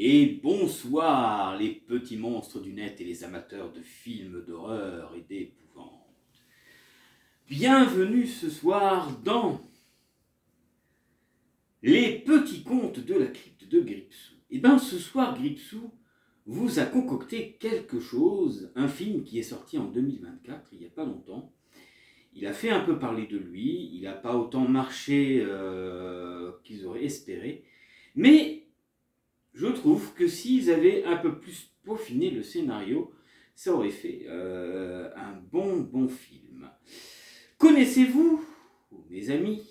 Et bonsoir les petits monstres du net et les amateurs de films d'horreur et d'épouvante. Bienvenue ce soir dans les petits contes de la crypte de Gripsou. Et bien ce soir Gripsou vous a concocté quelque chose, un film qui est sorti en 2024, il n'y a pas longtemps. Il a fait un peu parler de lui, il n'a pas autant marché qu'ils auraient espéré, mais je trouve que s'ils avaient un peu plus peaufiné le scénario, ça aurait fait un bon film. Connaissez-vous, mes amis,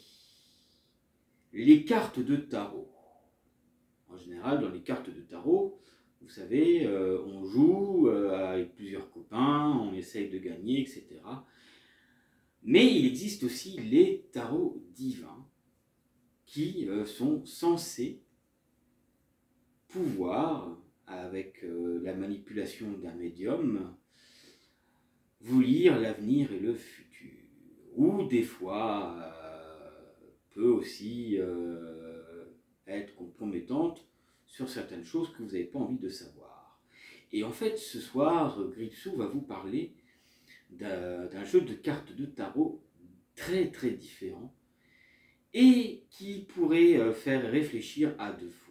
les cartes de tarot? En général, dans les cartes de tarot, vous savez, on joue avec plusieurs copains, on essaye de gagner, etc. Mais il existe aussi les tarots divins qui sont censés pouvoir, avec la manipulation d'un médium, vous lire l'avenir et le futur. Ou des fois, peut aussi être compromettante sur certaines choses que vous n'avez pas envie de savoir. Et en fait, ce soir, Gripsou va vous parler d'un jeu de cartes de tarot très différent et qui pourrait faire réfléchir à deux fois.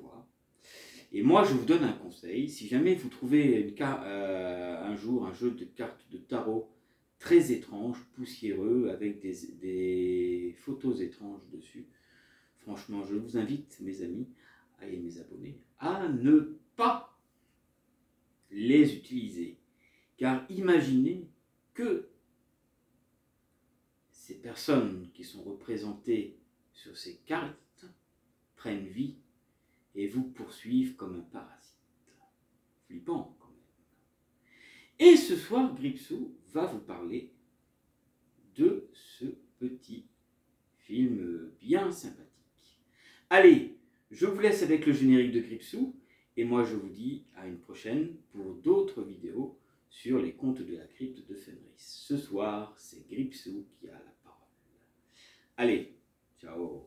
Et moi, je vous donne un conseil. Si jamais vous trouvez un jour un jeu de cartes de tarot très étrange, poussiéreux, avec des photos étranges dessus, franchement, je vous invite, mes amis et mes abonnés, à ne pas les utiliser. Car imaginez que ces personnes qui sont représentées sur ces cartes prennent vie et vous poursuivent comme un parasite. Flippant quand même. Et ce soir, Gripsou va vous parler de ce petit film bien sympathique. Allez, je vous laisse avec le générique de Gripsou, et moi je vous dis à une prochaine pour d'autres vidéos sur les contes de la crypte de Fenris. Ce soir, c'est Gripsou qui a la parole. Allez, ciao.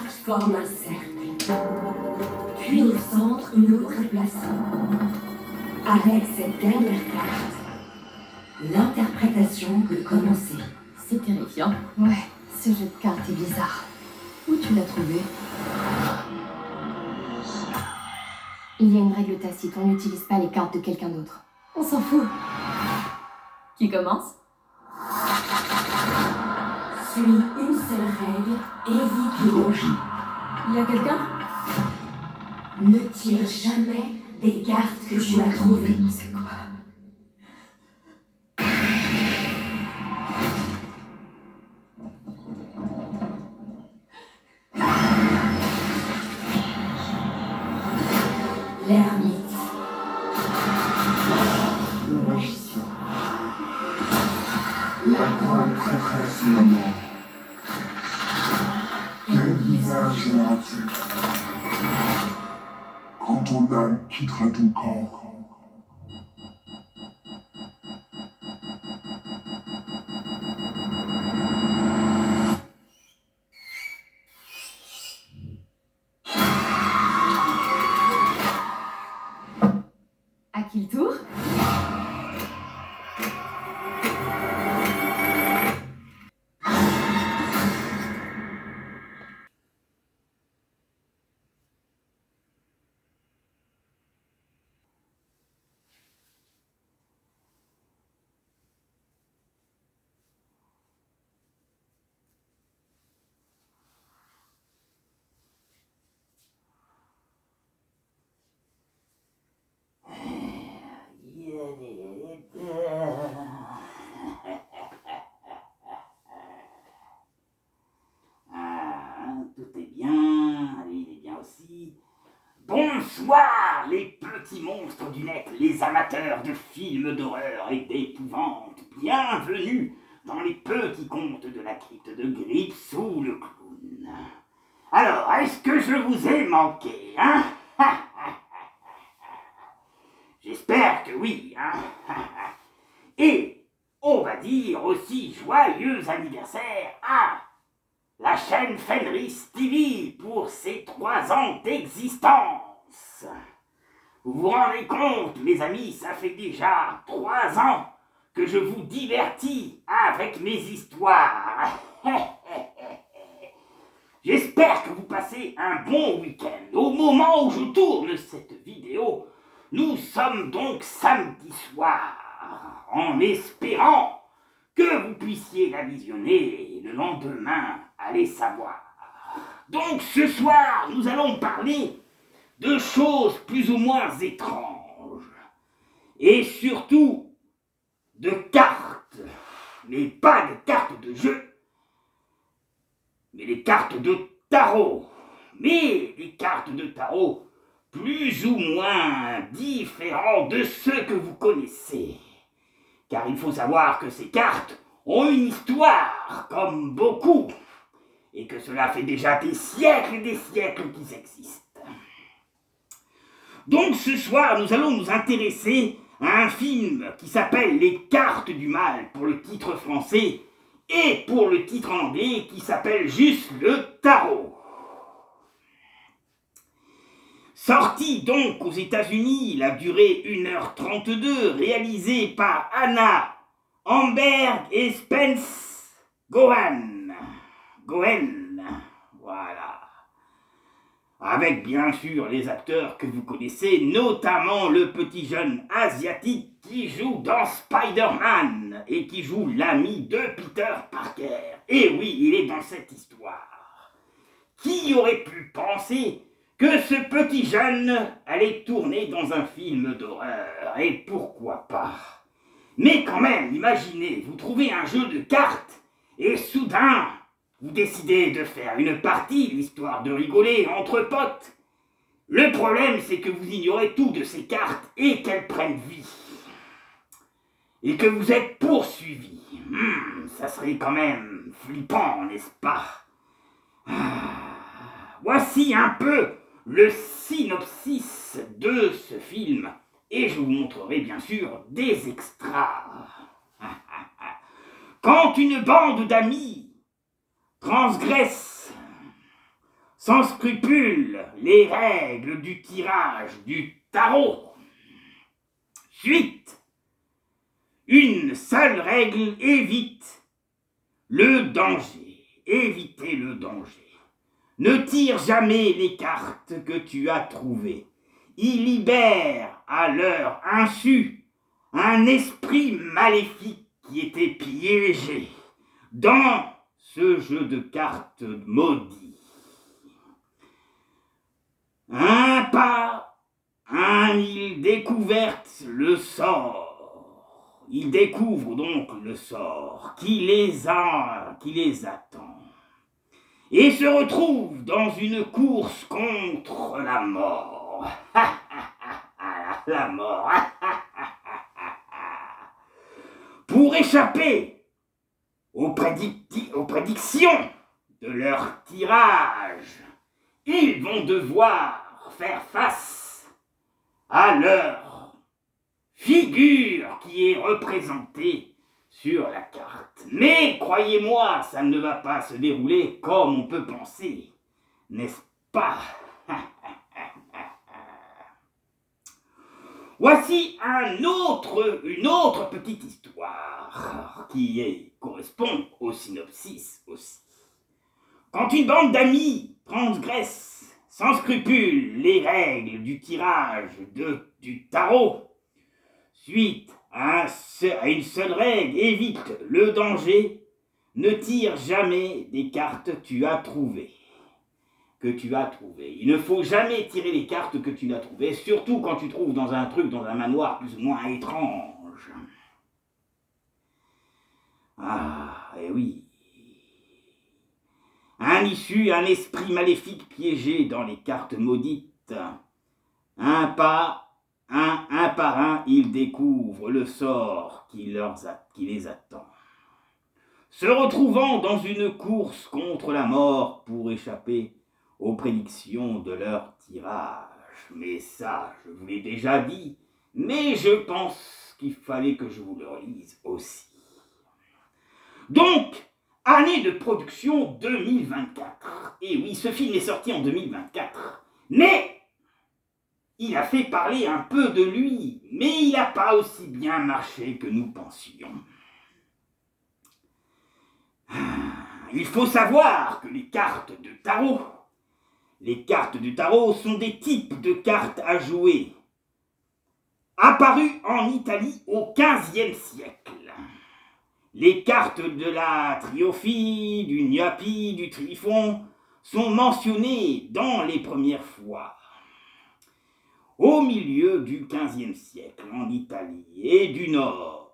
cartes forment un cercle. Puis au centre, une autre est placée. Avec cette dernière carte, l'interprétation peut commencer. C'est terrifiant. Ouais, ce jeu de cartes est bizarre. Où tu l'as trouvé? Il y a une règle tacite, on n'utilise pas les cartes de quelqu'un d'autre. On s'en fout. Qui commence? Suis une seule règle, évite le danger. Il y a quelqu'un? Ne tire jamais des cartes que tu as trouvées. C'est quoi? L'ermite. Le magicien. La grande prêtresse maman. Quel visage as-tu quand ton âme quittera ton corps? À qui le tour? Tout est bien, lui il est bien aussi. Bonsoir les petits monstres du net, les amateurs de films d'horreur et d'épouvante. Bienvenue dans les petits contes de la crypte de Gripsou le clown. Alors, est-ce que je vous ai manqué, hein? J'espère que oui, hein? Et on va dire aussi joyeux anniversaire à la chaîne Fenris TV pour ses 3 ans d'existence. Vous vous rendez compte, mes amis, ça fait déjà 3 ans que je vous divertis avec mes histoires. J'espère que vous passez un bon week-end. Au moment où je tourne cette vidéo, nous sommes donc samedi soir, en espérant que vous puissiez la visionner le lendemain, allez savoir. Donc ce soir, nous allons parler de choses plus ou moins étranges, et surtout de cartes, mais pas de cartes de jeu, mais des cartes de tarot, mais des cartes de tarot plus ou moins différentes de ceux que vous connaissez. Car il faut savoir que ces cartes ont une histoire, comme beaucoup, et que cela fait déjà des siècles et des siècles qu'ils existent. Donc ce soir, nous allons nous intéresser à un film qui s'appelle Les Cartes du Mal pour le titre français, et pour le titre en anglais qui s'appelle juste Le Tarot. Sorti donc aux États-Unis, il a duré 1h32, réalisé par Anna Hamberg et Spence Gohan, voilà. Avec bien sûr les acteurs que vous connaissez, notamment le petit jeune asiatique qui joue dans Spider-Man et qui joue l'ami de Peter Parker. Et oui, il est dans cette histoire. Qui aurait pu penser que ce petit jeune allait tourner dans un film d'horreur? Et pourquoi pas? Mais quand même, imaginez, vous trouvez un jeu de cartes et soudain, vous décidez de faire une partie, l'histoire de rigoler entre potes. Le problème, c'est que vous ignorez tout de ces cartes et qu'elles prennent vie. Et que vous êtes poursuivi. Ça serait quand même flippant, n'est-ce pas? Voici un peu le synopsis de ce film. Et je vous montrerai bien sûr des extras. Quand une bande d'amis transgresse sans scrupule les règles du tirage du tarot. Suite. Une seule règle évite le danger. Évitez le danger. Ne tire jamais les cartes que tu as trouvées. Il libère à leur insu un esprit maléfique qui était piégé dans ce jeu de cartes maudit. Un pas, il découvre le sort. Il découvre donc le sort qui les attend. Et se retrouve dans une course contre la mort. La mort. Pour échapper aux prédictions de leur tirage, ils vont devoir faire face à leur figure qui est représentée sur la carte. Mais croyez-moi, ça ne va pas se dérouler comme on peut penser, n'est-ce pas? Voici une autre petite histoire qui correspond au synopsis aussi. Quand une bande d'amis transgresse sans scrupule les règles du tirage du tarot, suite à une seule règle, évite le danger, ne tire jamais des cartes que tu as trouvées. Il ne faut jamais tirer les cartes que tu as trouvées, surtout quand tu trouves dans un manoir plus ou moins étrange. Ah, eh oui. Un esprit maléfique piégé dans les cartes maudites. Un par un, ils découvrent le sort qui les attend. Se retrouvant dans une course contre la mort pour échapper aux prédictions de leur tirage. Mais ça, je vous l'ai déjà dit, mais je pense qu'il fallait que je vous le relise aussi. Donc, année de production 2024. Et oui, ce film est sorti en 2024, mais il a fait parler un peu de lui, mais il n'a pas aussi bien marché que nous pensions. Il faut savoir que les cartes de tarot sont des types de cartes à jouer, apparus en Italie au XVe siècle. Les cartes de la triophie, du gnapi, du trifon sont mentionnées dans les premières fois. Au milieu du XVe siècle, en Italie et du Nord,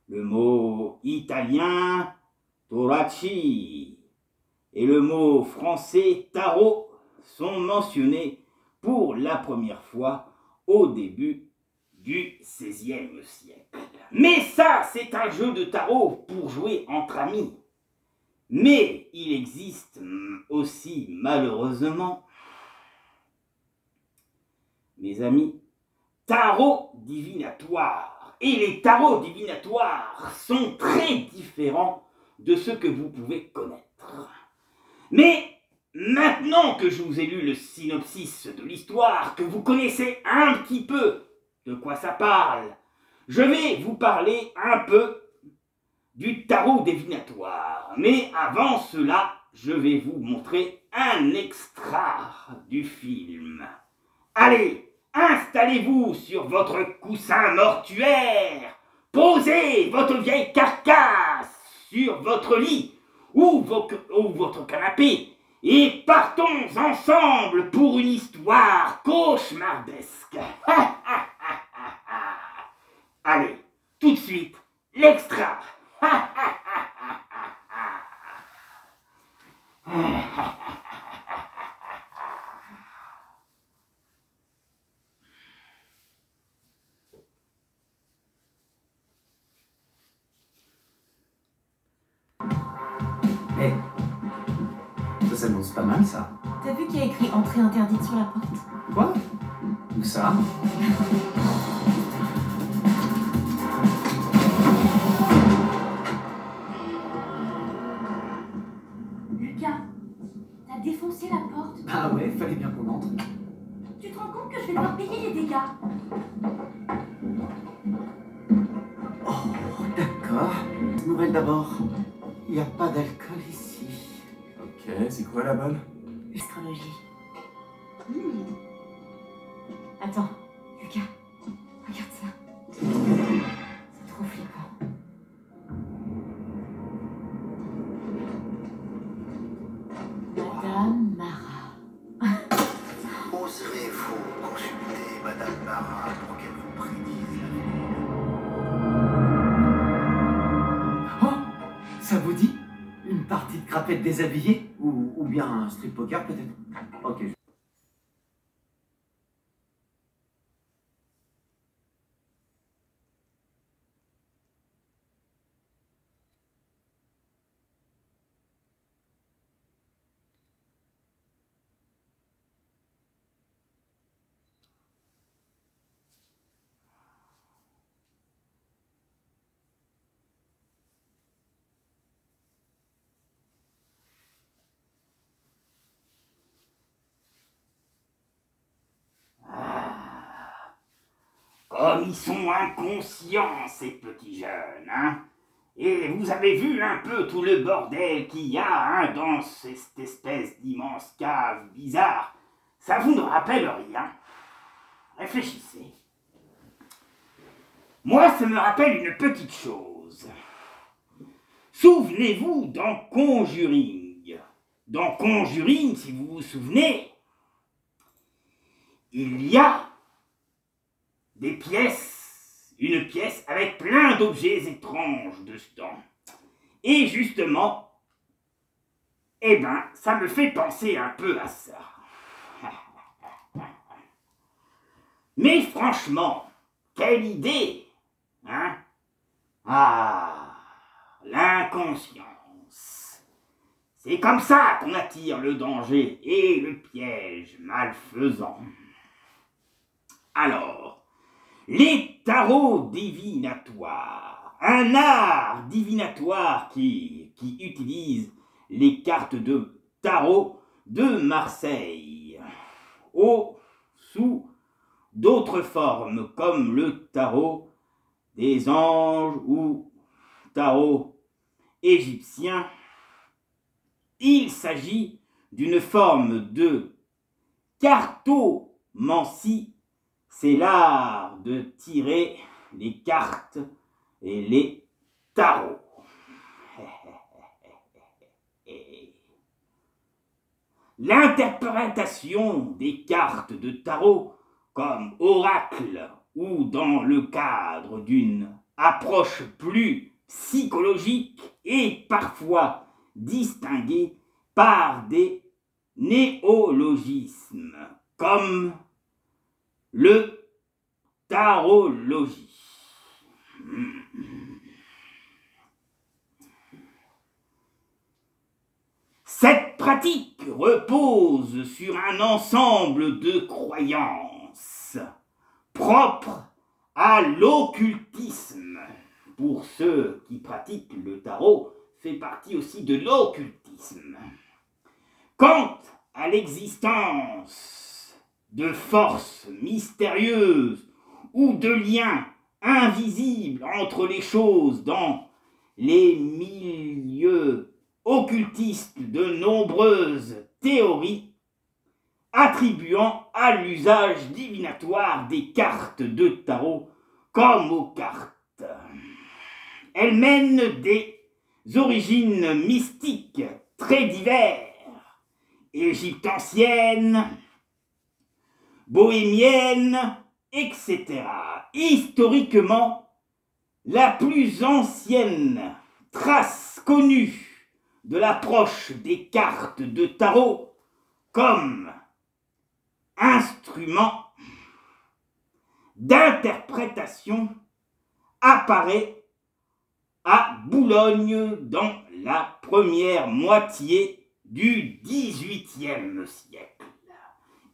le mot italien toracci et le mot français tarot sont mentionnés pour la première fois au début du XVIe siècle. Mais ça, c'est un jeu de tarot pour jouer entre amis. Mais il existe aussi, malheureusement, mes amis, tarot divinatoire. Et les tarots divinatoires sont très différents de ce que vous pouvez connaître. Mais maintenant que je vous ai lu le synopsis de l'histoire, que vous connaissez un petit peu de quoi ça parle, je vais vous parler un peu du tarot divinatoire. Mais avant cela, je vais vous montrer un extra du film. Allez, installez-vous sur votre coussin mortuaire, posez votre vieille carcasse sur votre lit ou votre canapé et partons ensemble pour une histoire cauchemardesque. Allez, tout de suite, l'extra. Hé, ça s'annonce pas mal ça. T'as vu qu'il y a écrit entrée interdite sur la porte? Quoi? Où ça? Lucas, T'as défoncé la porte. Ah ouais, fallait bien qu'on entre. Tu te rends compte que je vais devoir payer les dégâts? Oh, d'accord. Nouvelle d'abord. Il n'y a pas d'alcool ici. Ok, c'est quoi la balle? Astrologie. Attends, Lucas, regarde ça. C'est trop flippant. Madame Mara. Oserez-vous consulter Madame Mara pour qu'elle vous prédise l'avenir? Oh, ça vous dit? Une partie de crapette déshabillée? Ou bien un strip poker peut-être? Ok. Comme ils sont inconscients, ces petits jeunes, hein. Et vous avez vu un peu tout le bordel qu'il y a hein, dans cette espèce d'immense cave bizarre. Ça vous ne rappelle rien? Réfléchissez. Moi, ça me rappelle une petite chose. Souvenez-vous dans Conjuring. Dans Conjuring, si vous vous souvenez, il y a une pièce avec plein d'objets étranges dedans. Et justement, eh ben, ça me fait penser un peu à ça. Mais franchement, quelle idée, hein? Ah, l'inconscience. C'est comme ça qu'on attire le danger et le piège malfaisant. Alors, les tarots divinatoires, un art divinatoire qui utilise les cartes de tarot de Marseille, sous d'autres formes comme le tarot des anges ou tarot égyptien. Il s'agit d'une forme de cartomancie. C'est l'art de tirer les cartes et les tarots. L'interprétation des cartes de tarot comme oracle ou dans le cadre d'une approche plus psychologique est parfois distinguée par des néologismes comme le tarologie. Cette pratique repose sur un ensemble de croyances propres à l'occultisme. Pour ceux qui pratiquent le tarot, fait partie aussi de l'occultisme. Quant à l'existence de forces mystérieuses ou de liens invisibles entre les choses dans les milieux occultistes, de nombreuses théories attribuant à l'usage divinatoire des cartes de tarot comme aux cartes. Elles mènent des origines mystiques très diverses, égypte ancienne, bohémienne, etc. Historiquement, la plus ancienne trace connue de l'approche des cartes de tarot comme instrument d'interprétation apparaît à Boulogne dans la première moitié du XVIIIe siècle.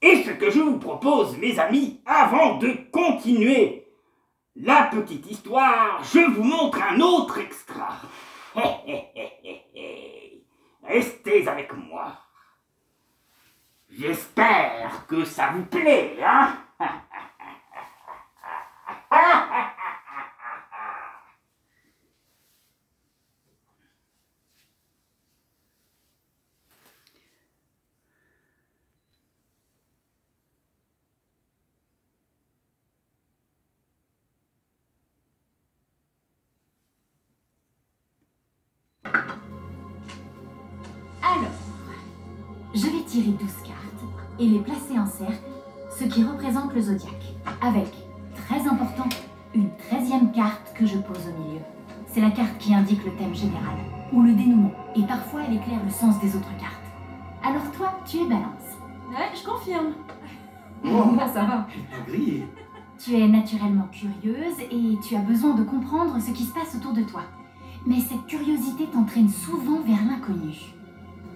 Et ce que je vous propose, mes amis, avant de continuer la petite histoire, je vous montre un autre extra. Restez avec moi. J'espère que ça vous plaît, hein? Alors, je vais tirer 12 cartes et les placer en cercle, ce qui représente le zodiaque, avec, très important, une 13e carte que je pose au milieu. C'est la carte qui indique le thème général, ou le dénouement, et parfois elle éclaire le sens des autres cartes. Alors toi, tu es Balance. Ouais, je confirme. Ça va. Elle t'a grillé. Tu es naturellement curieuse et tu as besoin de comprendre ce qui se passe autour de toi. Mais cette curiosité t'entraîne souvent vers l'inconnu.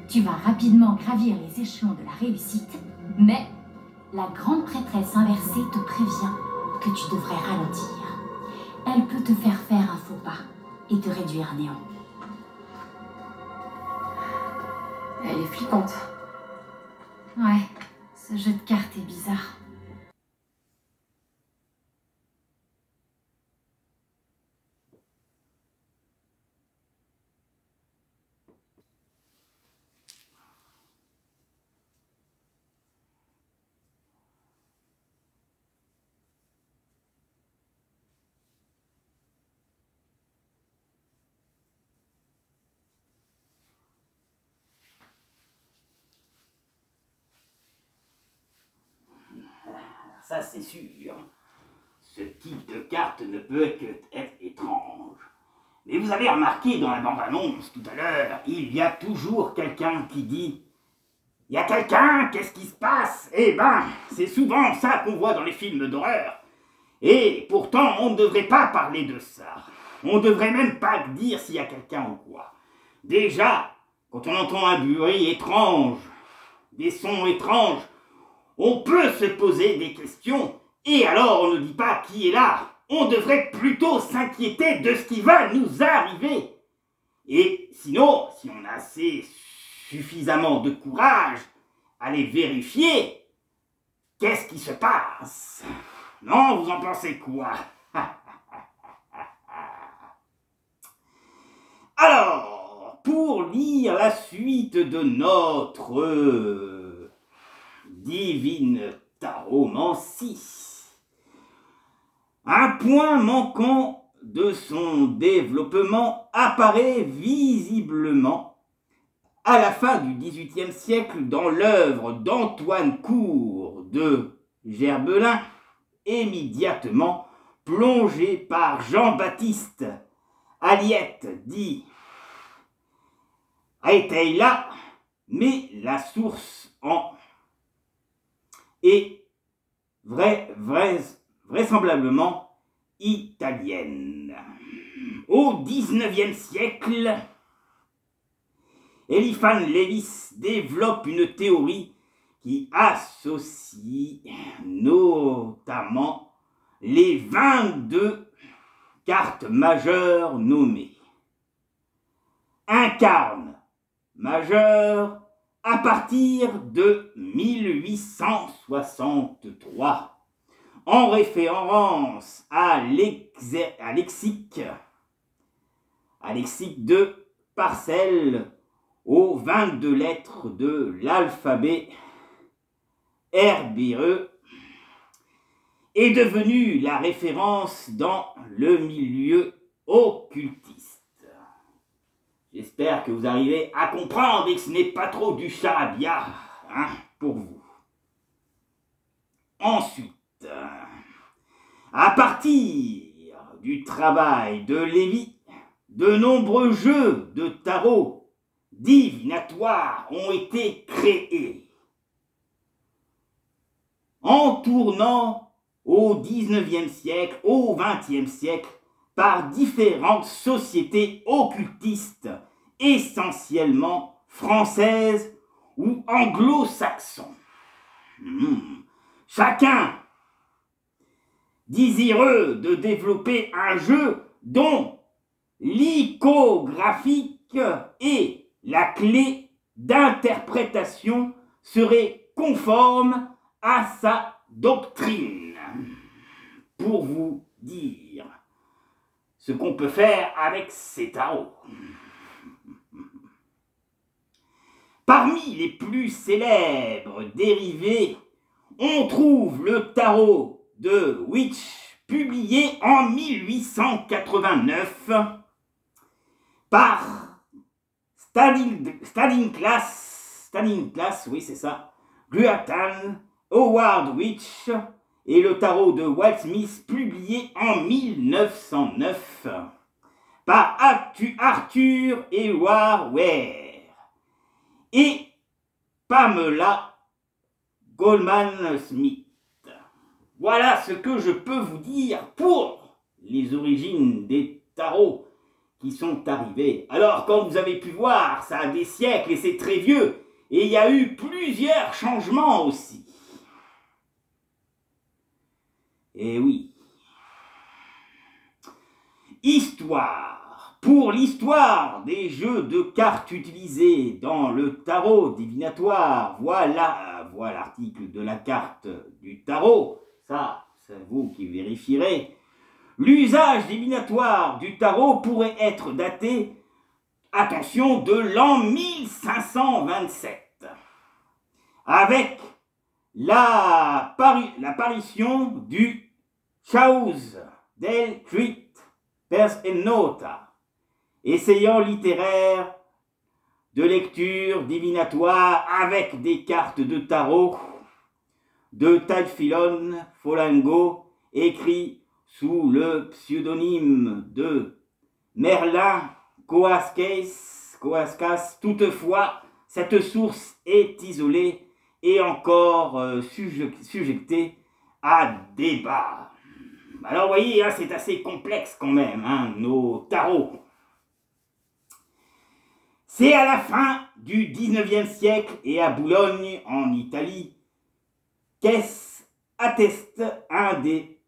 Tu vas rapidement gravir les échelons de la réussite, mais la grande prêtresse inversée te prévient que tu devrais ralentir. Elle peut te faire faire un faux pas et te réduire à néant. Elle est flippante. Ouais, ce jeu de cartes est bizarre. Ça c'est sûr. Ce type de carte ne peut que être étrange. Mais vous avez remarqué dans la bande-annonce tout à l'heure, il y a toujours quelqu'un qui dit « Il y a quelqu'un, qu'est-ce qui se passe ?» Eh ben, c'est souvent ça qu'on voit dans les films d'horreur. Et pourtant, on ne devrait pas parler de ça. On ne devrait même pas dire s'il y a quelqu'un ou quoi. Déjà, quand on entend un bruit étrange, des sons étranges, on peut se poser des questions, et alors on ne dit pas qui est là. On devrait plutôt s'inquiéter de ce qui va nous arriver. Et sinon, si on a suffisamment de courage, aller vérifier qu'est-ce qui se passe. Non, vous en pensez quoi? Alors, pour lire la suite de notre divine taromancie, un point manquant de son développement apparaît visiblement à la fin du XVIIIe siècle dans l'œuvre d'Antoine Cour de Gerbelin, immédiatement plongé par Jean-Baptiste Aliette dit Aeteila, mais la source en est vraisemblablement italienne. Au XIXe siècle, Eliphas Lévis développe une théorie qui associe notamment les 22 cartes majeures nommées. Incarne majeur à partir de 1863, en référence à lexique de Parcelle aux 22 lettres de l'alphabet RBE, est devenue la référence dans le milieu occultiste. J'espère que vous arrivez à comprendre et que ce n'est pas trop du charabia pour vous. Ensuite, à partir du travail de Lévy, de nombreux jeux de tarot divinatoires ont été créés. En tournant au XIXe siècle, au XXe siècle, par différentes sociétés occultistes, essentiellement françaises ou anglo-saxons. Chacun désireux de développer un jeu dont l'iconographique et la clé d'interprétation seraient conforme à sa doctrine. Pour vous dire ce qu'on peut faire avec ces tarots. Parmi les plus célèbres dérivés, on trouve le tarot de Witch, publié en 1889 par Stanislaus, oui c'est ça, Guatan, Howard Witch, et le tarot de Walt Smith, publié en 1909 par Arthur Ewart Ware et Pamela Goldman Smith. Voilà ce que je peux vous dire pour les origines des tarots qui sont arrivés. Alors, comme vous avez pu voir, ça a des siècles et c'est très vieux, et il y a eu plusieurs changements aussi. Eh oui. Histoire. Pour l'histoire des jeux de cartes utilisés dans le tarot divinatoire, voilà l'article de la carte du tarot. Ça, c'est vous qui vérifierez. L'usage divinatoire du tarot pourrait être daté, attention, de l'an 1527, avec l'apparition du Chaos del Crit Pers et Nota, essayant littéraire de lecture divinatoire avec des cartes de tarot de Talfilon Folango, écrit sous le pseudonyme de Merlin Coascas. Toutefois, cette source est isolée et encore sujettée à débat. Alors, vous voyez, hein, c'est assez complexe quand même, hein, nos tarots. C'est à la fin du 19e siècle et à Boulogne, en Italie, qu'atteste un des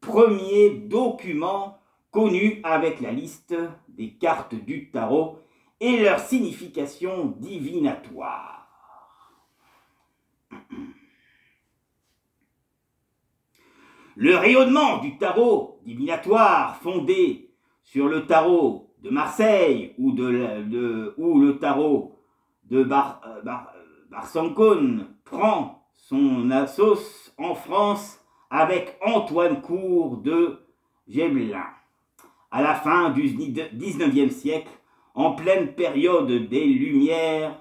premiers documents connus avec la liste des cartes du tarot et leur signification divinatoire. Le rayonnement du tarot divinatoire fondé sur le tarot de Marseille ou le tarot de Barsancon prend son sauce en France avec Antoine Cour de Gébelin. À la fin du 19e siècle, en pleine période des Lumières,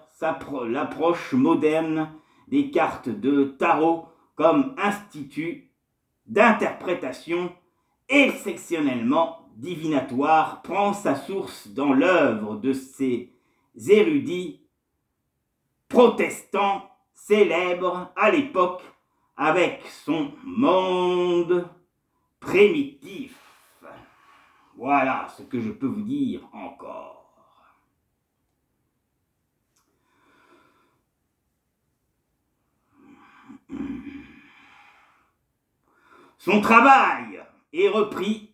l'approche moderne des cartes de tarot comme institut d'interprétation exceptionnellement divinatoire prend sa source dans l'œuvre de ces érudits protestants célèbres à l'époque avec son monde primitif. Voilà ce que je peux vous dire encore. Son travail est repris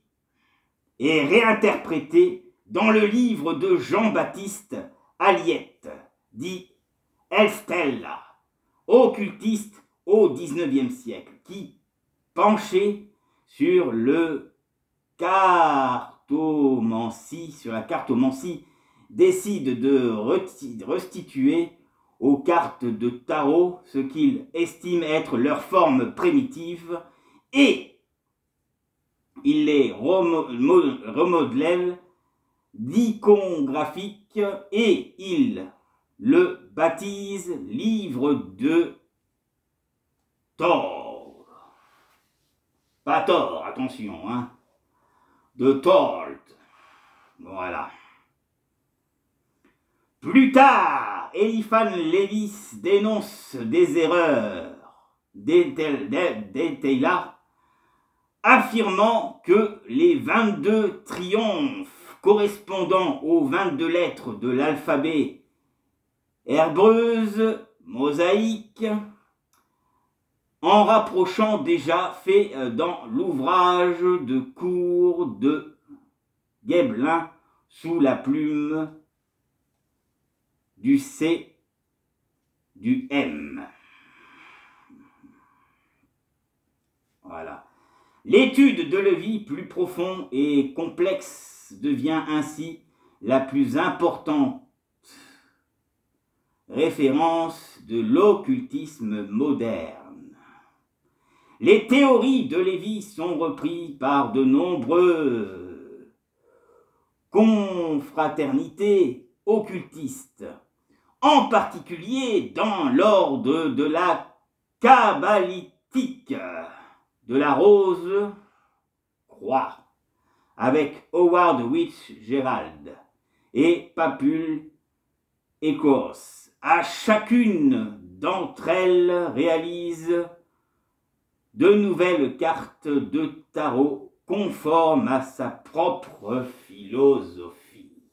et réinterprété dans le livre de Jean-Baptiste Aliette, dit Elstella, occultiste au XIXe siècle, qui, penché sur la cartomancie, décide de restituer aux cartes de tarot ce qu'il estime être leur forme primitive, et il les remodèle d'iconographique et il le baptise livre de Thor. Pas Thor, attention, hein. De Thord. Voilà. Plus tard, Eliphas Lévis dénonce des erreurs d'Étéla, affirmant que les 22 triomphes correspondant aux 22 lettres de l'alphabet hébreu mosaïque, en rapprochant déjà fait dans l'ouvrage de Cour de Gébelin sous la plume du C, du M. L'étude de Lévi plus profond et complexe devient ainsi la plus importante référence de l'occultisme moderne. Les théories de Lévi sont reprises par de nombreuses confraternités occultistes, en particulier dans l'ordre de la kabbalistique de la Rose Croix, avec Howard Fitzgerald et Papule Écosse. À chacune d'entre elles réalise de nouvelles cartes de tarot conformes à sa propre philosophie.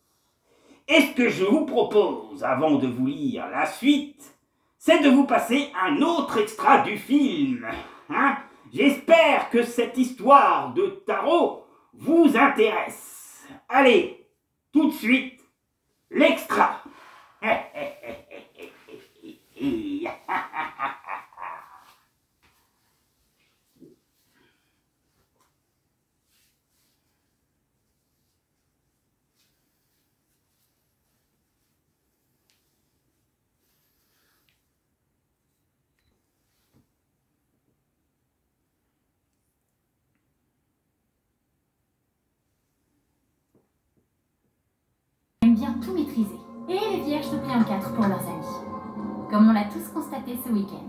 Et ce que je vous propose, avant de vous lire la suite, c'est de vous passer un autre extrait du film. J'espère que cette histoire de tarot vous intéresse. Allez, tout de suite, l'extra. Aiment bien tout maîtriser. Et les vierges se plient en quatre pour leurs amis. Comme on l'a tous constaté ce week-end.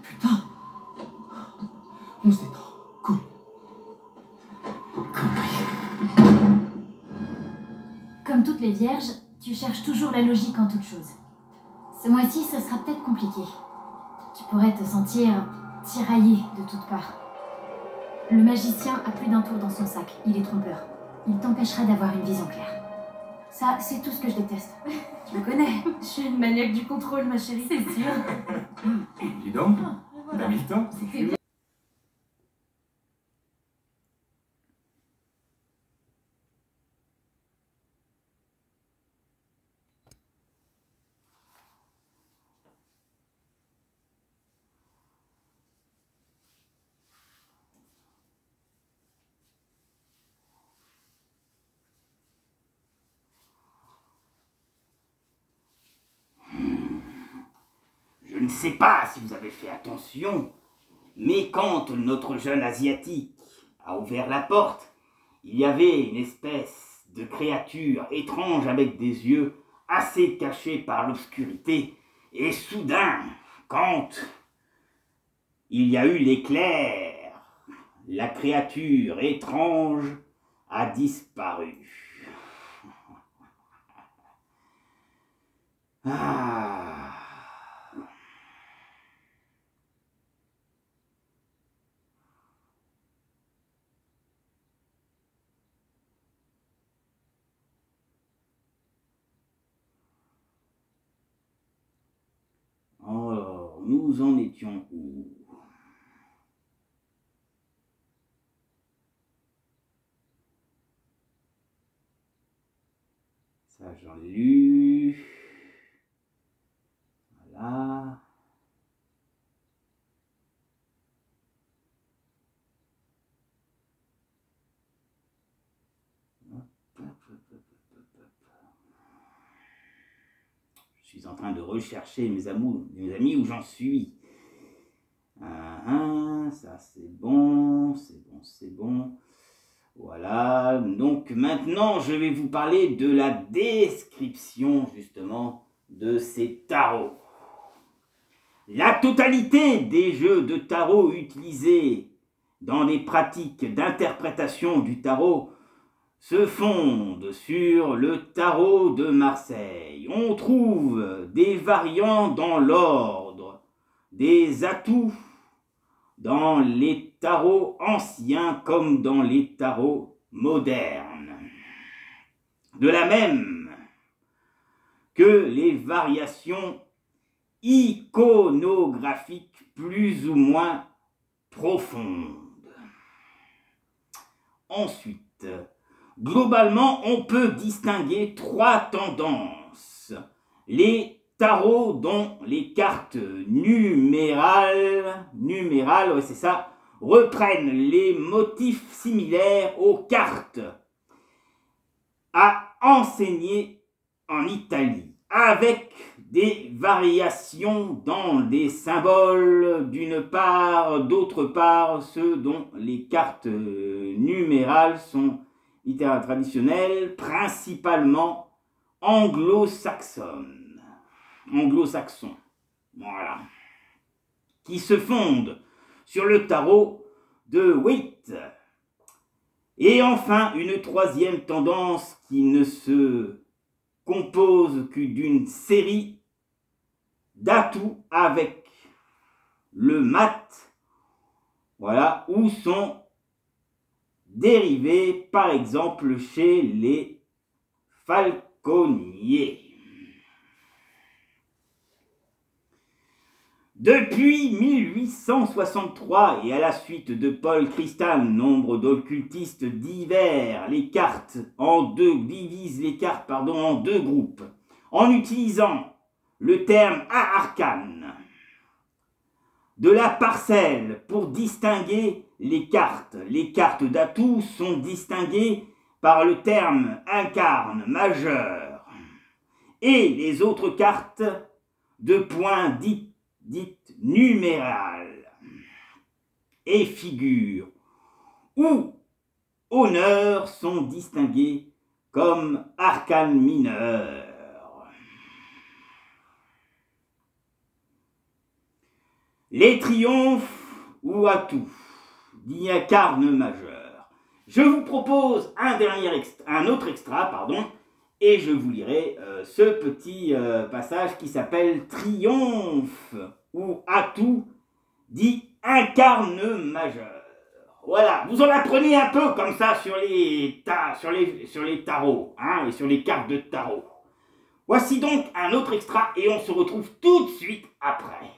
Putain. On s'étend. Cool. Comme toutes les vierges, tu cherches toujours la logique en toute chose. Ce mois-ci, ce sera peut-être compliqué. Tu pourrais te sentir tiraillé de toutes parts. Le magicien a plus d'un tour dans son sac. Il est trompeur. Il t'empêchera d'avoir une vision claire. Ça, c'est tout ce que je déteste. Tu me connais, je suis une maniaque du contrôle, ma chérie. C'est sûr. Dis donc, Voilà. t'as mis le temps. C'était bien. Je ne sais pas si vous avez fait attention, mais quand notre jeune Asiatique a ouvert la porte, il y avait une espèce de créature étrange avec des yeux assez cachés par l'obscurité, et soudain, quand il y a eu l'éclair, la créature étrange a disparu. Ah. Alors, nous en étions où? Ça, j'en ai lu. Voilà. Je suis en train de rechercher mes amis où j'en suis. Ça c'est bon, c'est bon, c'est bon. Voilà, donc maintenant je vais vous parler de la description justement de ces tarots. La totalité des jeux de tarot utilisés dans les pratiques d'interprétation du tarot se fondent sur le tarot de Marseille. On trouve des variants dans l'ordre, des atouts dans les tarots anciens comme dans les tarots modernes. De la même que les variations iconographiques plus ou moins profondes. Ensuite, globalement, on peut distinguer 3 tendances. Les tarots dont les cartes numérales, ouais, c'est ça, reprennent les motifs similaires aux cartes à enseigner en Italie, avec des variations dans des symboles d'une part, d'autre part, ceux dont les cartes numérales sont littéraires traditionnelles, principalement anglo-saxons, voilà, qui se fondent sur le tarot de Witt. Et enfin, une 3e tendance qui ne se compose que d'une série d'atouts avec le mat, voilà, où sont dérivés, par exemple, chez les falconiers. Depuis 1863 et à la suite de Paul Cristal, nombre d'occultistes divisent les cartes en deux groupes en utilisant le terme arcane de la parcelle pour distinguer les cartes. Les cartes d'atout sont distinguées par le terme incarne majeur et les autres cartes de points dites numérales et figures ou honneurs sont distingués comme arcane mineur. Les triomphes ou atouts dit incarne majeur. Je vous propose un autre extra, et je vous lirai ce petit passage qui s'appelle triomphe ou atout dit incarne majeur. Voilà, vous en apprenez un peu comme ça sur les tarots, hein, et sur les cartes de tarot. Voici donc un autre extra et on se retrouve tout de suite après.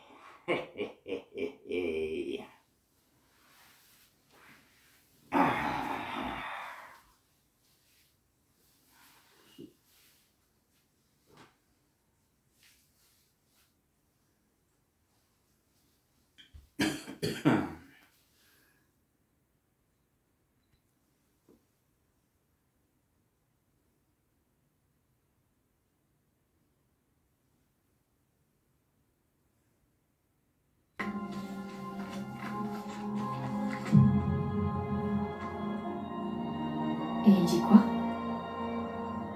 Et il dit quoi?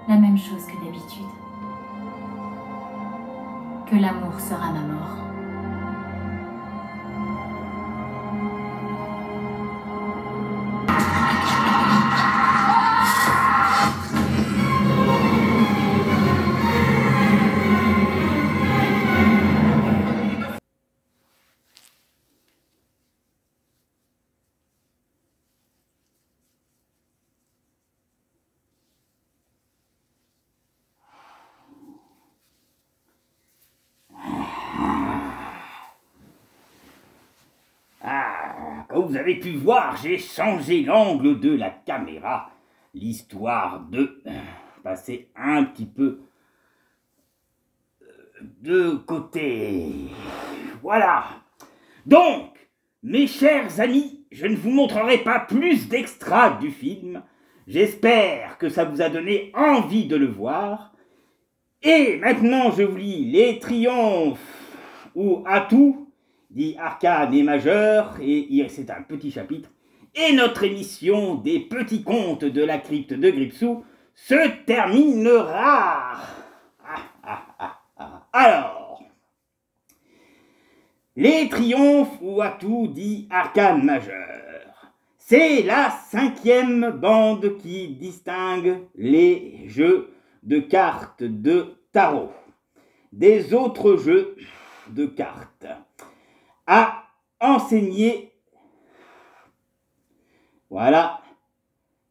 La même chose que d'habitude. Que l'amour sera ma mort. Comme vous avez pu voir, j'ai changé l'angle de la caméra, l'histoire de passer un petit peu de côté. Voilà. Donc, mes chers amis, je ne vous montrerai pas plus d'extraits du film. J'espère que ça vous a donné envie de le voir. Et maintenant, je vous lis les triomphes ou atouts dit arcane et majeur, et c'est un petit chapitre, et notre émission des petits contes de la crypte de Gripsou se terminera. Alors, les triomphes ou atouts dit arcane majeur, c'est la 5e bande qui distingue les jeux de cartes de tarot des autres jeux de cartes. À enseigner, voilà,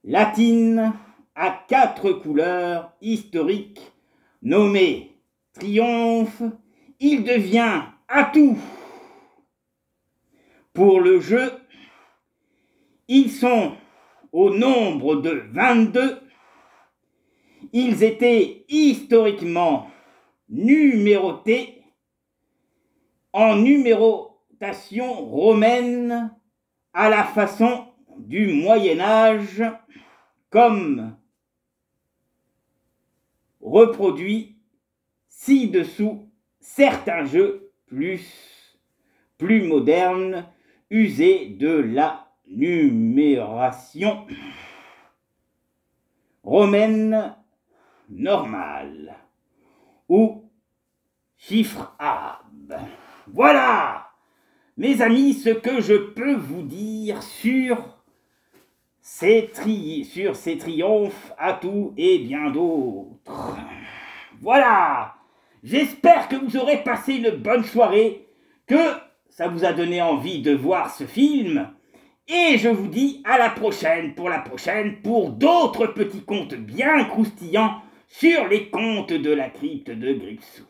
latine à 4 couleurs historiques nommées triomphe, il devient atout. Pour le jeu, ils sont au nombre de 22. Ils étaient historiquement numérotés en numérotation romaine à la façon du Moyen-Âge, comme reproduit ci-dessous certains jeux plus modernes usés de la numération romaine normale ou chiffre arabe. Voilà, mes amis, ce que je peux vous dire sur ces triomphes, atouts et bien d'autres. Voilà, j'espère que vous aurez passé une bonne soirée, que ça vous a donné envie de voir ce film, et je vous dis à la prochaine pour d'autres petits contes bien croustillants sur les contes de la crypte de Gripsou.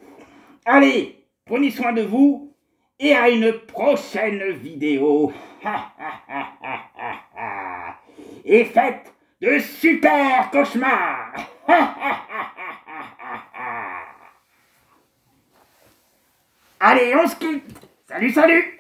Allez, prenez soin de vous et à une prochaine vidéo. Et faites de super cauchemars. Allez, on se quitte. Salut, salut.